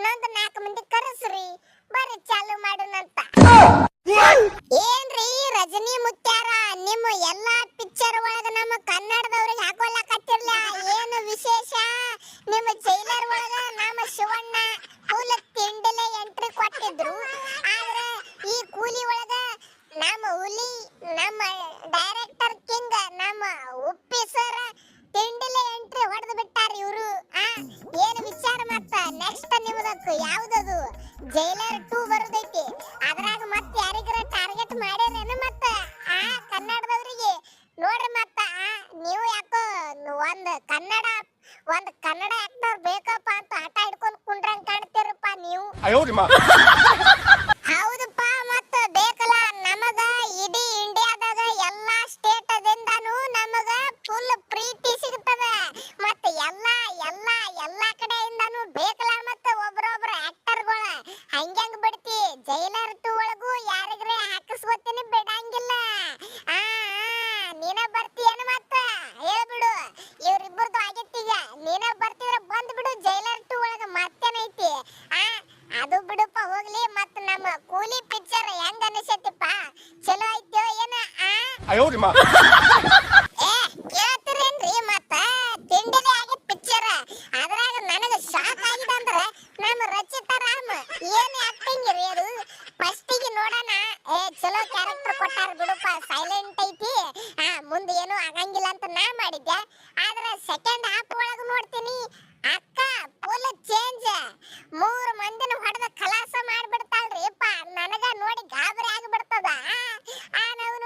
ಇನ್ನೊಂದು 4 ಮಂದಿ ಕರೆಸ್ರಿ ಬರ್ರಿ ಚಾಲು ಮಾಡೋಣಂತ. ಏನ್ರಿ ರಜನಿ ಮುತ್ಯಾರ ನಿಮ್ಮ ಎಲ್ಲಾ ಪಿಕ್ಚರ್ ಒಳಗ ನಮ್ಮ ಕನ್ನಡದವ್ರಿಗೆ ಹಾಕೊಳ್ಳಕತ್ತಿರ್ಲ ಏನು ವಿಶೇಷ? ನಿಮ್ಮ ಜೈಲರ್ ಒಳಗ ನಮ್ಮ ಶಿವಣ್ಣ ಫುಲ್ ತಿಂಡಿಲೆ ಎಂಟ್ರಿ ಕೊಟ್ಟಿದ್ರು, ಆದ್ರೆ ಈ ಕೂಲಿ ಒಳಗ ನಮ್ಮ ಹುಲಿ ನಮ್ಮ ಡೈರೆಕ್ಟರ್ ಕಿಂಗ್ ನಮ್ಮ ಉಪ್ಪಿ ಸರ್ ತಿಂಡಿಲೆ ಎಂಟ್ರಿ ಹೊಡೆದು ಬಿಟ್ಟಾರ ಇವರು. ಏನು ವಿಚಾರ? ಮತ್ತ ನೆಕ್ಸ್ಟ್ ನಿಮ್ಮದಕ್ಕೆ ಯಾವ್ದದು ಜೈಲರ್ 2 ಬರುದೈತಿ, ಅದ್ರಾಗ ಮತ್ತೆ ಯಾರಿಗಾರ ಟಾರ್ಗೆಟ್ ಮಾಡ್ಯಾರೇನು? ಮತ್ತ ಕನ್ನಡದವರಿಗೆ ನೋಡ್ರಿ. ಮತ್ತ ನೀವು ಯಾಕೋ ಒಂದು ಕನ್ನಡ ಆಕ್ಟರ್ ಬೇಕಪ್ಪ ಅಂತ ಹಠ ಹಿಡ್ಕೊಂಡು ಕುಂಡ್ರಂಗ್ ಕಾಣ್ತೀರಪ್ಪ ನೀವು. ಹೌದಪ್ಪ, ಮತ್ತ ಬೇಕಲ್ಲ ನಮಗ ಇಡೀ ಇಂಡಿಯಾದಾಗ ಎಲ್ಲಾ ಸ್ಟೇಟ್ ದಿಂದಾನು ನಮಗ ಫುಲ್ ಪ್ರೀತಿ ಸಿಗ್ತದ. ಮತ್ತ ಎಲ್ಲಾ ಕಡೆಯಿಂದಾನು ಬೇಕಲ್ಲ. ಮತ್ತ ಒಬ್ರೊಬ್ರ ಆಕ್ಟರ್ಗಳ ಹಂಗ್ಯಾಂಗ್ ಬಿಡ್ತಿ? ಜೈಲರ್ 2 ಒಳಗೂ ಯಾರಿಗ್ರೆ ಹಾಕಿಸ್ಕೊತೀನಿ ಬಿಡಂಗಿಲ್ಲ. ನೀನ ಬರ್ತೀಯೇನು? ಮತ್ತ ಹೇಳ್ಬಿಡು, ಇವ್ರಿಬ್ಬರದು ಆಗಿತ್ತೀಗ. ನೀನ ಬರ್ತಿದ್ರ ಬಂದ್ಬಿಡು ಜೈಲರ್ 2 ಒಳಗ. ಮತ್ತೇನೈತಿ? ಅದು ಬಿಡುಪ್ಪ ಹೋಗ್ಲಿ. ಮತ್ತ ನಮ್ಮ ಕೂಲಿ ಪಿಕ್ಚರ್ ಹೆಂಗ ಅನಿಸೈತಿಪ್ಪ? ಚಲೋ ಐತೋ ಏನ? ಕೇಳ್ತಿರೇನ್ರಿ? ಮತ್ತ ತಿಂಡಿಲೆ ಆಗಿತ್ ಪಿಕ್ಚರ್. ಅದ್ರಾಗ ನನಗ ಶಾಕ್ ಆಗಿದೆ ಅಂದ್ರೆ ನಮ್ಮ ರಚಿತಾ ರಾಮ್ ಏನ್ ಆಕ್ಟಿಂಗ್ ರೀ ಅದು. ಫಸ್ಟಿಗೆ ನೋಡೋಣ ಚಲೋ ಕ್ಯಾರೆಕ್ಟರ್ ಕೊಟ್ಟಾರ ಬಿಡುಪ್ಪ, ಸೈಲೆಂಟ್ ಐತಿ, ಮುಂದೆ ಏನು ಆಗಂಗಿಲ್ಲ ಅಂತ ನಾ ಮಾಡಿದ್ದೆ. ಆದ್ರೆ ಸೆಕೆಂಡ್ ಹಾಫ್ ಒಳಗ ನೋಡ್ತೀನಿ ಅಕ್ಕ ಫುಲ್ ಚೇಂಜ್. 3 ಮಂದಿನ ಹೊಡೆದ ಖಲಾಸ ಮಾಡ್ಬಿಡ್ತಾಳ್ರಿ ಅಪ್ಪ. ನನಗ ನೋಡಿ ಗಾಬರಿ ಆಗಿಬಿಡ್ತದ. ನಾವು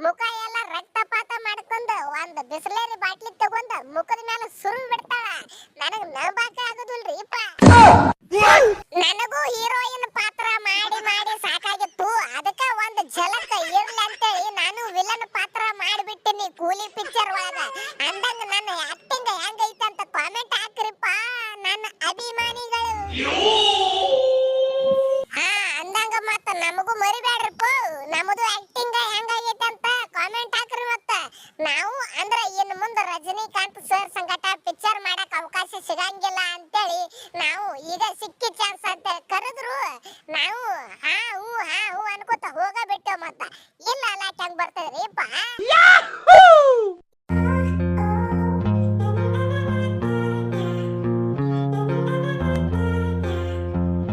ಮುಖ ಎಲ್ಲ ರಕ್ತಪಾತ ಮಾಡ್ಕೊಂಡು ಒಂದು ಬಿಸ್ಲೇರಿ ಬಾಟ್ಲಿ ತಗೊಂಡು ಮುಖದ ಮೇಲೆ ಸುರುವಿ ಬಿಡ್ತಾಳ. ನನಗ ನಂಬಾಕ ಆಗುದಿಲ್ರಿ ಅಪ್ಪ. ನನಗೂ ಹೀರೋಯಿನ್ ಪಾತ್ರ ಮಾಡಿ ಮಾಡಿ ಸಾಕಾಗಿತ್ತು. ಅದಕ್ಕ ಒಂದು ಝಲಕ್ ಇರ್ಲಿ ಅಂತೇಳಿ ನಾನು ವಿಲನ್ ಪಾತ್ರ ಮಾಡಿಬಿಟ್ಟಿನಿ ಕೂಲಿ ಪಿಕ್ಚರ್ ಒಳಗ. ಅಂದಂಗ ನನ್ನ ಆಕ್ಟಿಂಗ್ ಹೆಂಗೈತೆ ಅಂತ ಕಾಮೆಂಟ್ ಹಾಕ್ರಿಪ್ಪ ನನ್ನ ಅಭಿಮಾನಿಗಳು. ಅಂದಂಗ ಮತ್ತ ನಮಗೂ ಮರಿಬೇಡ್ರಿಪ್ಪ, ನಮ್ಮದು ಆಕ್ಟಿಂಗ್ ಹೆಂಗೈತೆ ಅಂತ ಕಾಮೆಂಟ್ ಹಾಕ್ರಿ. ಮತ್ತ ನಾವು ಅಂದ್ರೆ ಇನ್ನು ಮುಂದೆ ರಜನಿಕಾಂತ್ ಸರ್ ಸಂಗಟ ಪಿಕ್ಚರ್ ಮಾಡಕ್ ಅವಕಾಶ ಸಿಗಂಗಿಲ್ಲ ಅಂತೇಳಿ ನಾವು ಈಗ ಸಿಕ್ಕಿ ಚಾನ್ಸ್ ಅಂತ ಕರೆದ್ರು ನಾವು ಹಾ ಹೂ ಅನ್ಕೋತ ಹೋಗಬಿಟ್ಟೆವು. ಮತ್ತ ಇಲ್ಲ ಅಲ್ಲ ಹೆಂಗ್ ಬರ್ತದ್ರಿಪ್ಪ.